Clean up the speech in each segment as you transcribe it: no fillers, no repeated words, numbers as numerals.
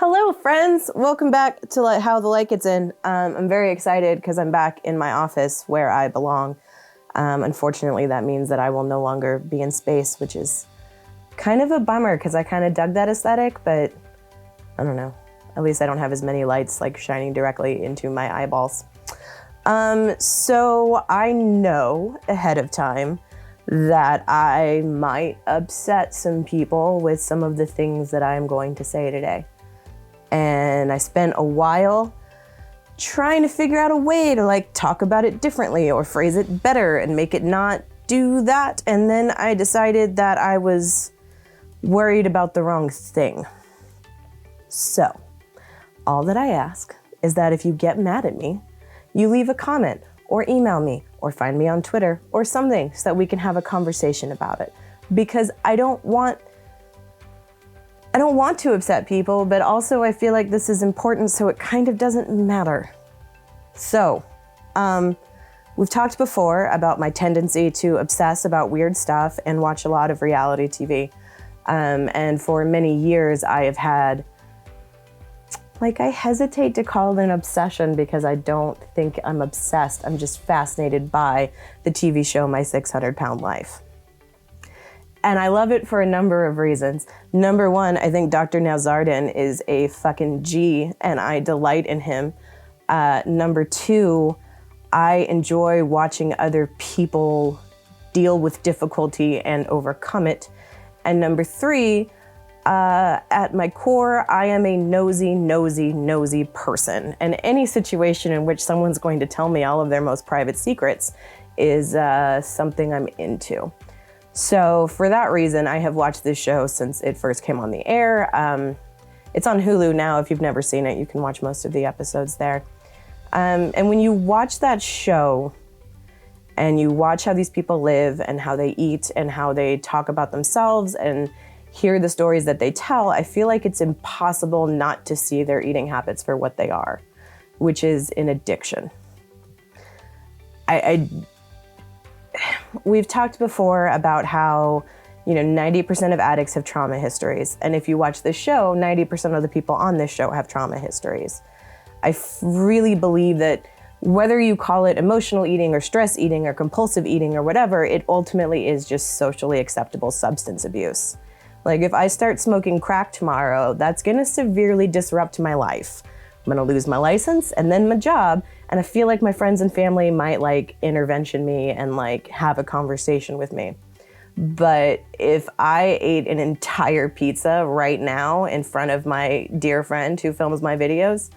Hello, friends. Welcome back to How the Light Gets In. I'm very excited because I'm back in my office where I belong. Unfortunately, that means that I will no longer be in space, which is kind of a bummer because I kind of dug that aesthetic, but I don't know. At least I don't have as many lights like shining directly into my eyeballs. So I know ahead of time that I might upset some people with some of the things that I'm going to say today. And I spent a while trying to figure out a way to talk about it differently or phrase it better and make it not do that. And then I decided that I was worried about the wrong thing. So all that I ask is that if you get mad at me, you leave a comment or email me or find me on Twitter or something so that we can have a conversation about it. Because I don't want to upset people, but also I feel like this is important, so it kind of doesn't matter. So, we've talked before about my tendency to obsess about weird stuff and watch a lot of reality TV. And for many years I have had, I hesitate to call it an obsession because I don't think I'm obsessed. I'm just fascinated by the TV show My 600-Pound Life. And I love it for a number of reasons. Number one, I think Dr. Nowzaradan is a fucking G, and I delight in him. Number two, I enjoy watching other people deal with difficulty and overcome it. And number three, at my core, I am a nosy person. And any situation in which someone's going to tell me all of their most private secrets is something I'm into. So for that reason, I have watched this show since it first came on the air. It's on Hulu now. If you've never seen it, you can watch most of the episodes there. And when you watch that show and you watch how these people live and how they eat and how they talk about themselves and hear the stories that they tell, I feel like it's impossible not to see their eating habits for what they are, which is an addiction. We've talked before about how, 90% of addicts have trauma histories. And if you watch this show, 90% of the people on this show have trauma histories. I really believe that whether you call it emotional eating or stress eating or compulsive eating or whatever, it ultimately is just socially acceptable substance abuse. If I start smoking crack tomorrow, that's gonna severely disrupt my life. I'm gonna lose my license and then my job. And I feel like my friends and family might intervention me and have a conversation with me. But if I ate an entire pizza right now in front of my dear friend who films my videos,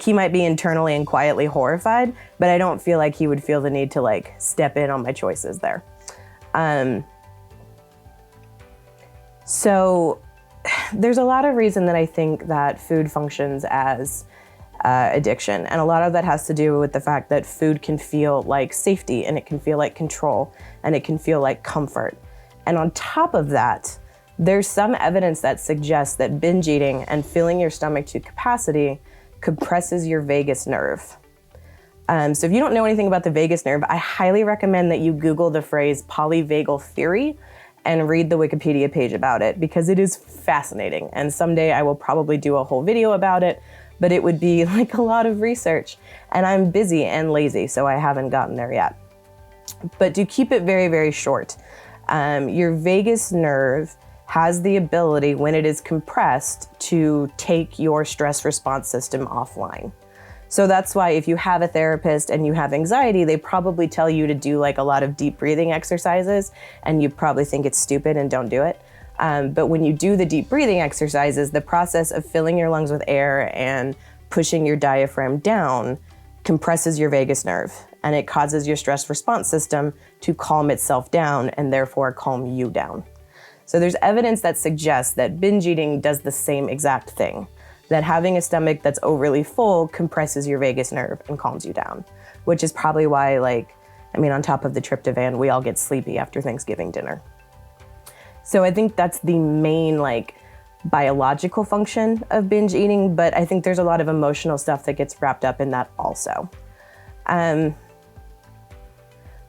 he might be internally and quietly horrified, but I don't feel like he would feel the need to step in on my choices there. So there's a lot of reason that I think that food functions as addiction. And a lot of that has to do with the fact that food can feel like safety, and it can feel like control, and it can feel like comfort. And on top of that, there's some evidence that suggests that binge eating and filling your stomach to capacity compresses your vagus nerve. So if you don't know anything about the vagus nerve, I highly recommend that you Google the phrase polyvagal theory and read the Wikipedia page about it, because it is fascinating. And someday I will probably do a whole video about it, but it would be a lot of research, and I'm busy and lazy, so I haven't gotten there yet. But to keep it very, very short, your vagus nerve has the ability, when it is compressed, to take your stress response system offline. So that's why if you have a therapist and you have anxiety, they probably tell you to do a lot of deep breathing exercises, and you probably think it's stupid and don't do it. But when you do the deep breathing exercises, the process of filling your lungs with air and pushing your diaphragm down compresses your vagus nerve, and it causes your stress response system to calm itself down and therefore calm you down. So there's evidence that suggests that binge eating does the same exact thing, that having a stomach that's overly full compresses your vagus nerve and calms you down, which is probably why, on top of the tryptophan, we all get sleepy after Thanksgiving dinner. So I think that's the main biological function of binge eating, but I think there's a lot of emotional stuff that gets wrapped up in that also.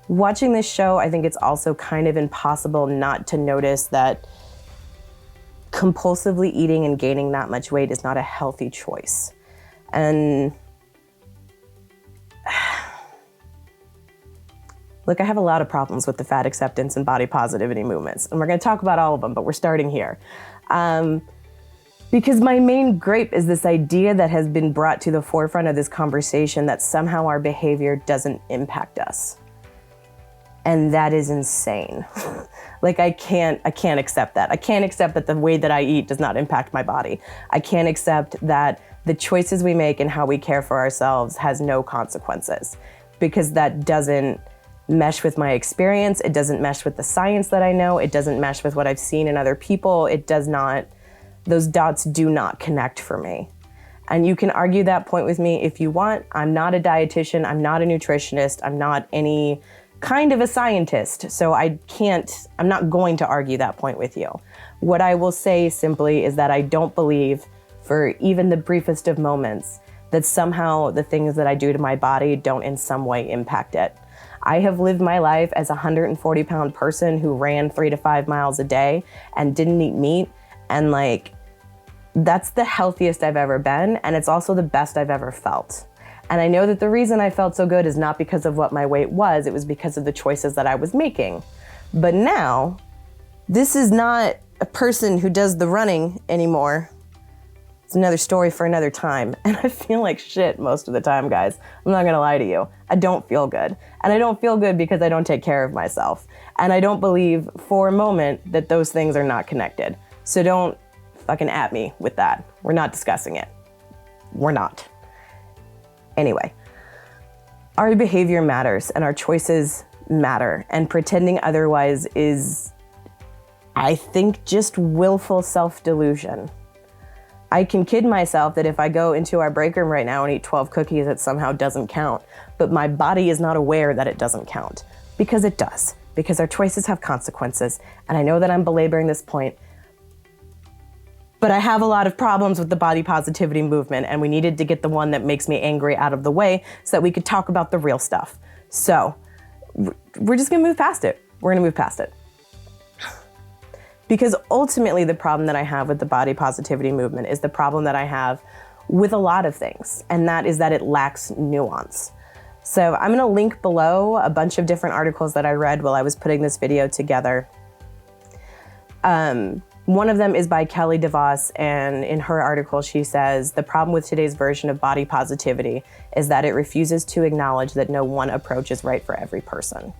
Watching this show, I think it's also kind of impossible not to notice that compulsively eating and gaining that much weight is not a healthy choice. And look, I have a lot of problems with the fat acceptance and body positivity movements, and we're going to talk about all of them, but we're starting here. Because my main gripe is this idea that has been brought to the forefront of this conversation that somehow our behavior doesn't impact us. And that is insane. Like, I can't accept that. I can't accept that the way that I eat does not impact my body. I can't accept that the choices we make and how we care for ourselves has no consequences, because that doesn't mesh with my experience. It doesn't mesh with the science that I know. It doesn't mesh with what I've seen in other people. It does not, those dots do not connect for me. And you can argue that point with me if you want. I'm not a dietitian. I'm not a nutritionist. I'm not any kind of a scientist. So I'm not going to argue that point with you. What I will say simply is that I don't believe for even the briefest of moments that somehow the things that I do to my body don't in some way impact it. I have lived my life as a 140-pound person who ran 3 to 5 miles a day and didn't eat meat. And like, that's the healthiest I've ever been. And it's also the best I've ever felt. And I know that the reason I felt so good is not because of what my weight was, it was because of the choices that I was making. But now, this is not a person who does the running anymore. It's another story for another time. And I feel like shit most of the time, guys. I'm not gonna lie to you. I don't feel good. And I don't feel good because I don't take care of myself. And I don't believe for a moment that those things are not connected. So don't fucking at me with that. We're not discussing it. We're not. Anyway, our behavior matters and our choices matter. And pretending otherwise is, I think, just willful self-delusion. I can kid myself that if I go into our break room right now and eat 12 cookies, it somehow doesn't count. But my body is not aware that it doesn't count. Because it does. Because our choices have consequences. And I know that I'm belaboring this point, but I have a lot of problems with the body positivity movement, and we needed to get the one that makes me angry out of the way so that we could talk about the real stuff. So we're just gonna move past it. We're gonna move past it. Because ultimately the problem that I have with the body positivity movement is the problem that I have with a lot of things, and that is that it lacks nuance. So I'm gonna link below a bunch of different articles that I read while I was putting this video together. One of them is by Kelly Devos, and in her article she says, the problem with today's version of body positivity is that it refuses to acknowledge that no one approach is right for every person.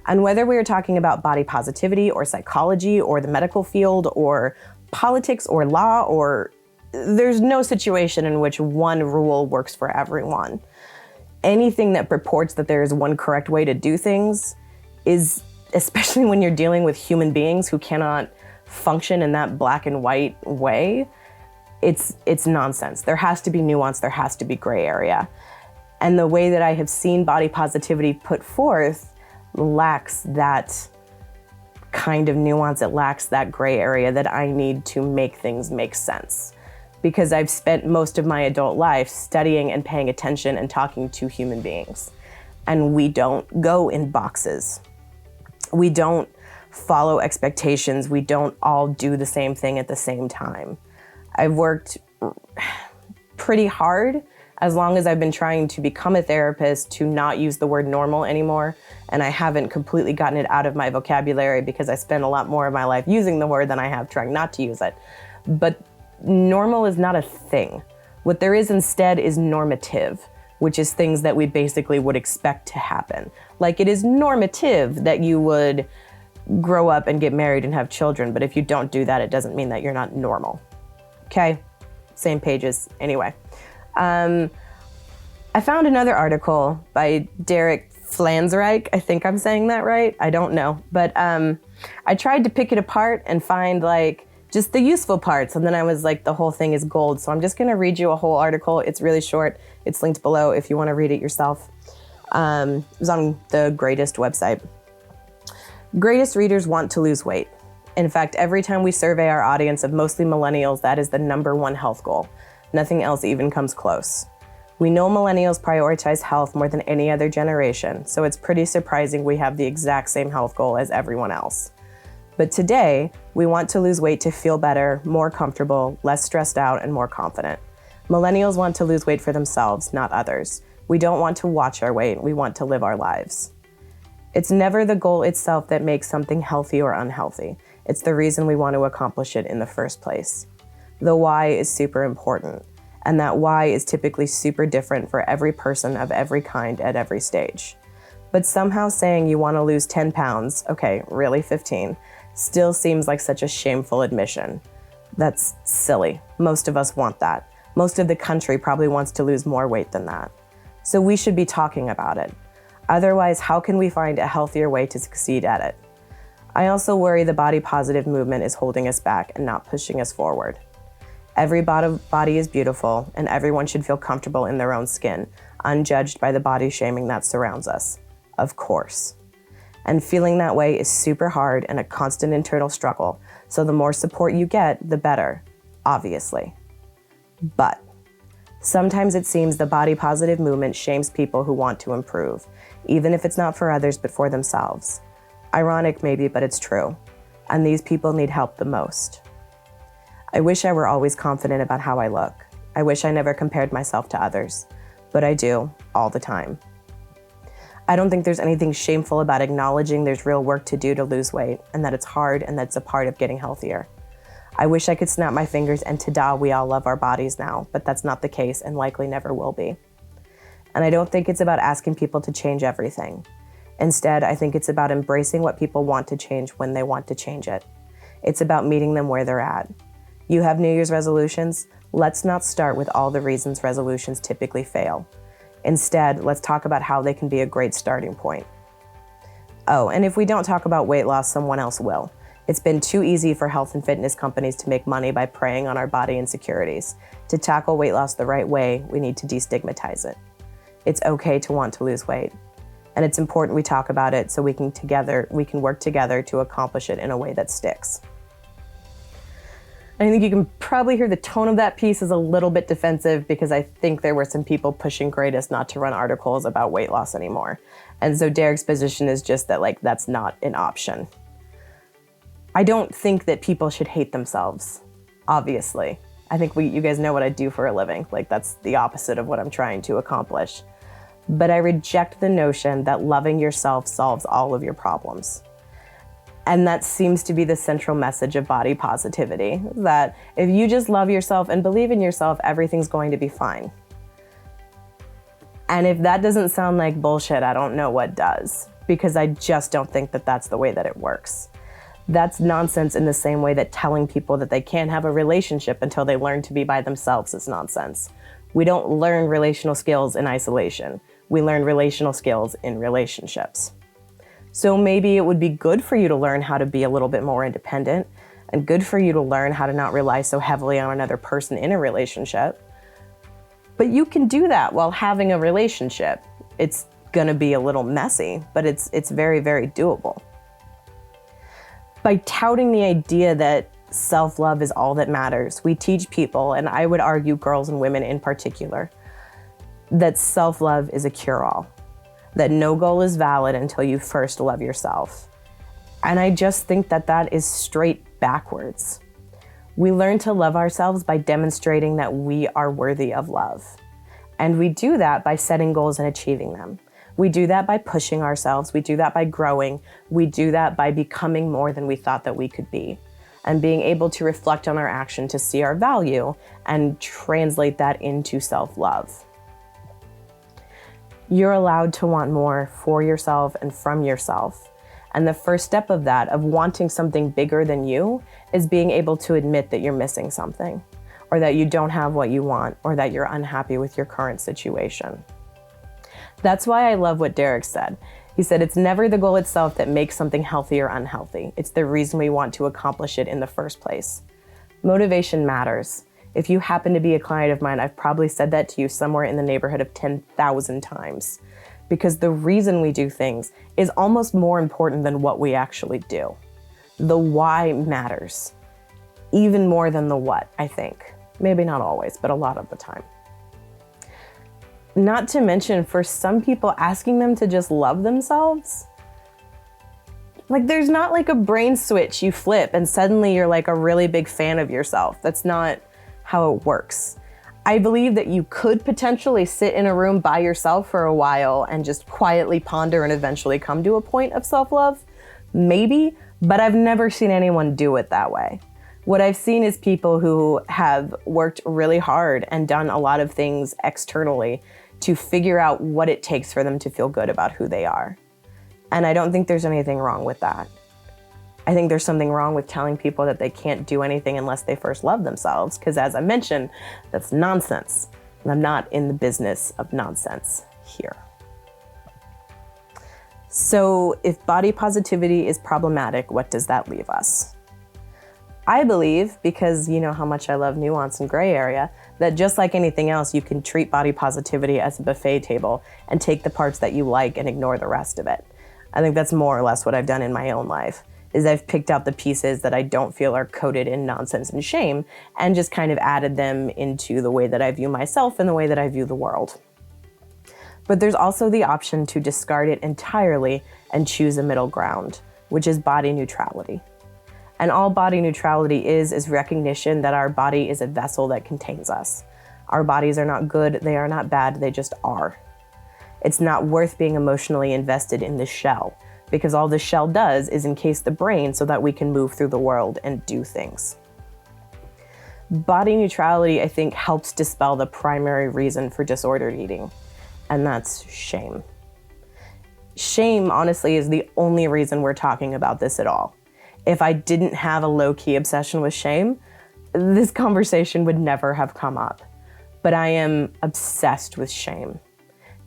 And whether we are talking about body positivity or psychology or the medical field or politics or law, or there's no situation in which one rule works for everyone. Anything that purports that there is one correct way to do things is, especially when you're dealing with human beings who cannot function in that black and white way, it's nonsense. There has to be nuance, there has to be gray area. And the way that I have seen body positivity put forth lacks that kind of nuance. It lacks that gray area that I need to make things make sense. Because I've spent most of my adult life studying and paying attention and talking to human beings. And we don't go in boxes. We don't follow expectations. We don't all do the same thing at the same time. I've worked pretty hard as long as I've been trying to become a therapist to not use the word normal anymore. And I haven't completely gotten it out of my vocabulary because I spend a lot more of my life using the word than I have trying not to use it. But normal is not a thing. What there is instead is normative, which is things that we basically would expect to happen. Like, it is normative that you would grow up and get married and have children, but if you don't do that, it doesn't mean that you're not normal. Okay? Same pages. Anyway. I found another article by Derek Flanzraich. I think I'm saying that right. I don't know. But I tried to pick it apart and find like just the useful parts. And then I was like, the whole thing is gold. So I'm just going to read you a whole article. It's really short. It's linked below if you want to read it yourself. It was on the Greatest website. Greatest readers want to lose weight. In fact, every time we survey our audience of mostly millennials, that is the #1 health goal. Nothing else even comes close. We know millennials prioritize health more than any other generation, so it's pretty surprising we have the exact same health goal as everyone else. But today, we want to lose weight to feel better, more comfortable, less stressed out, and more confident. Millennials want to lose weight for themselves, not others. We don't want to watch our weight, we want to live our lives. It's never the goal itself that makes something healthy or unhealthy. It's the reason we want to accomplish it in the first place. The why is super important, and that why is typically super different for every person of every kind at every stage. But somehow saying you want to lose 10 pounds, okay, really 15, still seems like such a shameful admission. That's silly. Most of us want that. Most of the country probably wants to lose more weight than that. So we should be talking about it. Otherwise, how can we find a healthier way to succeed at it? I also worry the body positive movement is holding us back and not pushing us forward. Every body is beautiful, and everyone should feel comfortable in their own skin, unjudged by the body shaming that surrounds us. Of course. And feeling that way is super hard and a constant internal struggle, so the more support you get, the better, obviously. But sometimes it seems the body positive movement shames people who want to improve, even if it's not for others but for themselves. Ironic maybe, but it's true. And these people need help the most. I wish I were always confident about how I look. I wish I never compared myself to others, but I do all the time. I don't think there's anything shameful about acknowledging there's real work to do to lose weight and that it's hard and that's a part of getting healthier. I wish I could snap my fingers and ta-da, we all love our bodies now, but that's not the case and likely never will be. And I don't think it's about asking people to change everything. Instead, I think it's about embracing what people want to change when they want to change it. It's about meeting them where they're at. You have New Year's resolutions? Let's not start with all the reasons resolutions typically fail. Instead, let's talk about how they can be a great starting point. Oh, and if we don't talk about weight loss, someone else will. It's been too easy for health and fitness companies to make money by preying on our body insecurities. To tackle weight loss the right way, we need to destigmatize it. It's okay to want to lose weight. And it's important we talk about it so we can work together to accomplish it in a way that sticks. I think you can probably hear the tone of that piece is a little bit defensive because I think there were some people pushing Greatest not to run articles about weight loss anymore. And so Derek's position is just that that's not an option. I don't think that people should hate themselves, obviously. I think you guys know what I do for a living. That's the opposite of what I'm trying to accomplish. But I reject the notion that loving yourself solves all of your problems. And that seems to be the central message of body positivity, that if you just love yourself and believe in yourself, everything's going to be fine. And if that doesn't sound like bullshit, I don't know what does, because I just don't think that that's the way that it works. That's nonsense in the same way that telling people that they can't have a relationship until they learn to be by themselves is nonsense. We don't learn relational skills in isolation. We learn relational skills in relationships. So maybe it would be good for you to learn how to be a little bit more independent and good for you to learn how to not rely so heavily on another person in a relationship. But you can do that while having a relationship. It's gonna be a little messy, but it's very, very doable. By touting the idea that self-love is all that matters, we teach people, and I would argue girls and women in particular, that self-love is a cure-all. That no goal is valid until you first love yourself. And I just think that that is straight backwards. We learn to love ourselves by demonstrating that we are worthy of love. And we do that by setting goals and achieving them. We do that by pushing ourselves. We do that by growing. We do that by becoming more than we thought that we could be. And being able to reflect on our action to see our value and translate that into self-love. You're allowed to want more for yourself and from yourself. And the first step of that, of wanting something bigger than you, is being able to admit that you're missing something, or that you don't have what you want, or that you're unhappy with your current situation. That's why I love what Derek said. He said, it's never the goal itself that makes something healthy or unhealthy. It's the reason we want to accomplish it in the first place. Motivation matters. If you happen to be a client of mine, I've probably said that to you somewhere in the neighborhood of 10,000 times. Because the reason we do things is almost more important than what we actually do. The why matters, even more than the what, I think. Maybe not always, but a lot of the time. Not to mention, for some people, asking them to just love themselves, Like, there's not like a brain switch you flip and suddenly you're like a really big fan of yourself. That's not how it works. I believe that you could potentially sit in a room by yourself for a while and just quietly ponder and eventually come to a point of self-love. Maybe, but I've never seen anyone do it that way. What I've seen is people who have worked really hard and done a lot of things externally to figure out what it takes for them to feel good about who they are. And I don't think there's anything wrong with that. I think there's something wrong with telling people that they can't do anything unless they first love themselves, because as I mentioned, that's nonsense. And I'm not in the business of nonsense here. So if body positivity is problematic, what does that leave us? I believe, because you know how much I love nuance and gray area, that just like anything else, you can treat body positivity as a buffet table and take the parts that you like and ignore the rest of it. I think that's more or less what I've done in my own life, is I've picked out the pieces that I don't feel are coated in nonsense and shame and just kind of added them into the way that I view myself and the way that I view the world. But there's also the option to discard it entirely and choose a middle ground, which is body neutrality. And all body neutrality is recognition that our body is a vessel that contains us. Our bodies are not good, they are not bad, they just are. It's not worth being emotionally invested in the shell, because all the shell does is encase the brain so that we can move through the world and do things. Body neutrality, I think, helps dispel the primary reason for disordered eating, and that's shame. Shame, honestly, is the only reason we're talking about this at all. If I didn't have a low-key obsession with shame, this conversation would never have come up. But I am obsessed with shame,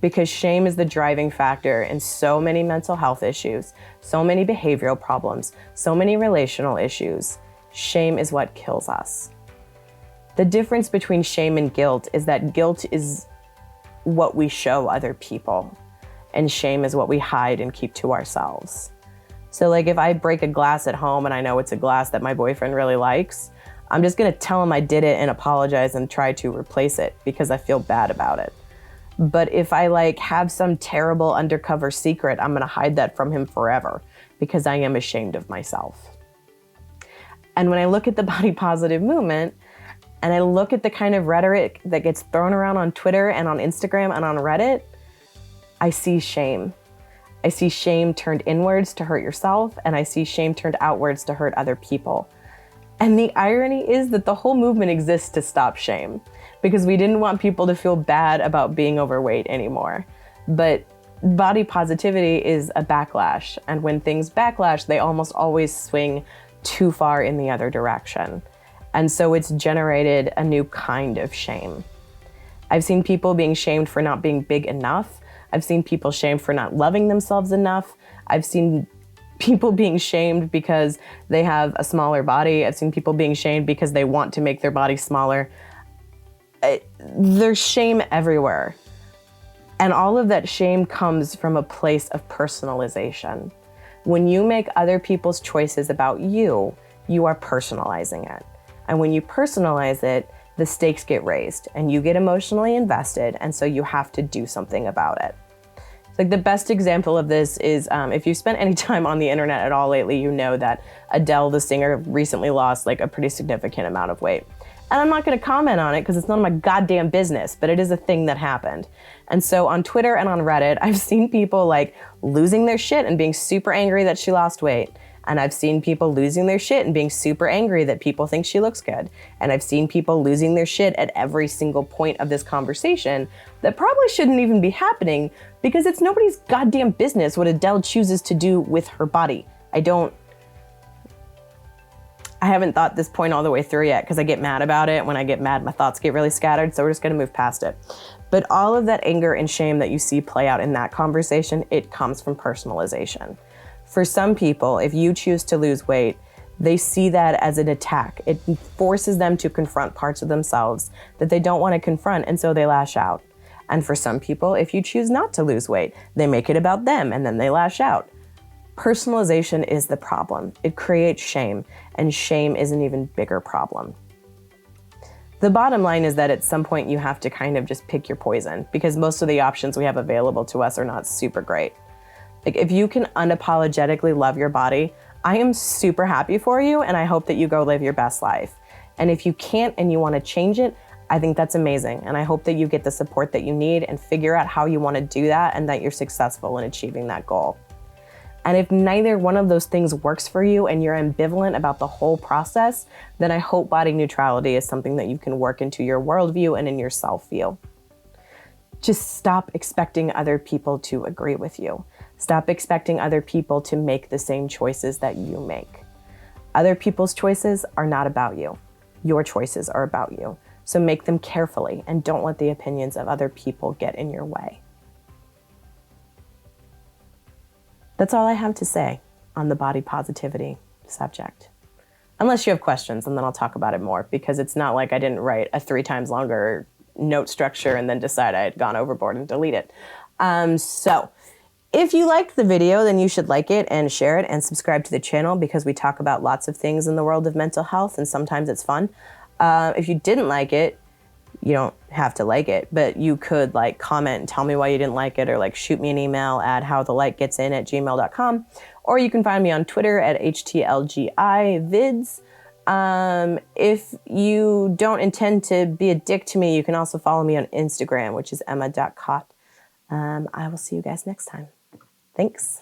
because shame is the driving factor in so many mental health issues, so many behavioral problems, so many relational issues. Shame is what kills us. The difference between shame and guilt is that guilt is what we show other people, and shame is what we hide and keep to ourselves. So like if I break a glass at home and I know it's a glass that my boyfriend really likes, I'm just gonna tell him I did it and apologize and try to replace it because I feel bad about it. But if I like have some terrible undercover secret, I'm gonna hide that from him forever because I am ashamed of myself. And when I look at the body positive movement and I look at the kind of rhetoric that gets thrown around on Twitter and on Instagram and on Reddit, I see shame. I see shame turned inwards to hurt yourself, and I see shame turned outwards to hurt other people. And the irony is that the whole movement exists to stop shame, because we didn't want people to feel bad about being overweight anymore. But body positivity is a backlash, and when things backlash, they almost always swing too far in the other direction. And so it's generated a new kind of shame. I've seen people being shamed for not being big enough. I've seen people shamed for not loving themselves enough. I've seen people being shamed because they have a smaller body. I've seen people being shamed because they want to make their body smaller. There's shame everywhere. And all of that shame comes from a place of personalization. When you make other people's choices about you, you are personalizing it. And when you personalize it, the stakes get raised and you get emotionally invested, and so you have to do something about it. Like the best example of this is if you spent any time on the internet at all lately, you know that Adele, the singer, recently lost like a pretty significant amount of weight. And I'm not gonna comment on it because it's none of my goddamn business, but it is a thing that happened. And so on Twitter and on Reddit, I've seen people like losing their shit and being super angry that she lost weight. And I've seen people losing their shit and being super angry that people think she looks good. And I've seen people losing their shit at every single point of this conversation that probably shouldn't even be happening because it's nobody's goddamn business what Adele chooses to do with her body. I haven't thought this point all the way through yet because I get mad about it. When I get mad, my thoughts get really scattered, so we're just gonna move past it. But all of that anger and shame that you see play out in that conversation, it comes from personalization. For some people, if you choose to lose weight, they see that as an attack. It forces them to confront parts of themselves that they don't want to confront, and so they lash out. And for some people, if you choose not to lose weight, they make it about them and then they lash out. Personalization is the problem. It creates shame, and shame is an even bigger problem. The bottom line is that at some point you have to kind of just pick your poison because most of the options we have available to us are not super great. Like, if you can unapologetically love your body, I am super happy for you, and I hope that you go live your best life. And if you can't and you want to change it, I think that's amazing. And I hope that you get the support that you need and figure out how you want to do that and that you're successful in achieving that goal. And if neither one of those things works for you and you're ambivalent about the whole process, then I hope body neutrality is something that you can work into your worldview and in your self-view. Just stop expecting other people to agree with you. Stop expecting other people to make the same choices that you make. Other people's choices are not about you. Your choices are about you. So make them carefully and don't let the opinions of other people get in your way. That's all I have to say on the body positivity subject. Unless you have questions, and then I'll talk about it more, because it's not like I didn't write a 3 times longer note structure and then decide I had gone overboard and delete it. So if you liked the video, then you should like it and share it and subscribe to the channel, because we talk about lots of things in the world of mental health and sometimes it's fun. If you didn't like it, you don't have to like it, but you could like comment and tell me why you didn't like it, or like shoot me an email at howthelightgetsin@gmail.com, or you can find me on Twitter at HTLGIvids. If you don't intend to be a dick to me, you can also follow me on Instagram, which is emma.cott. I will see you guys next time. Thanks.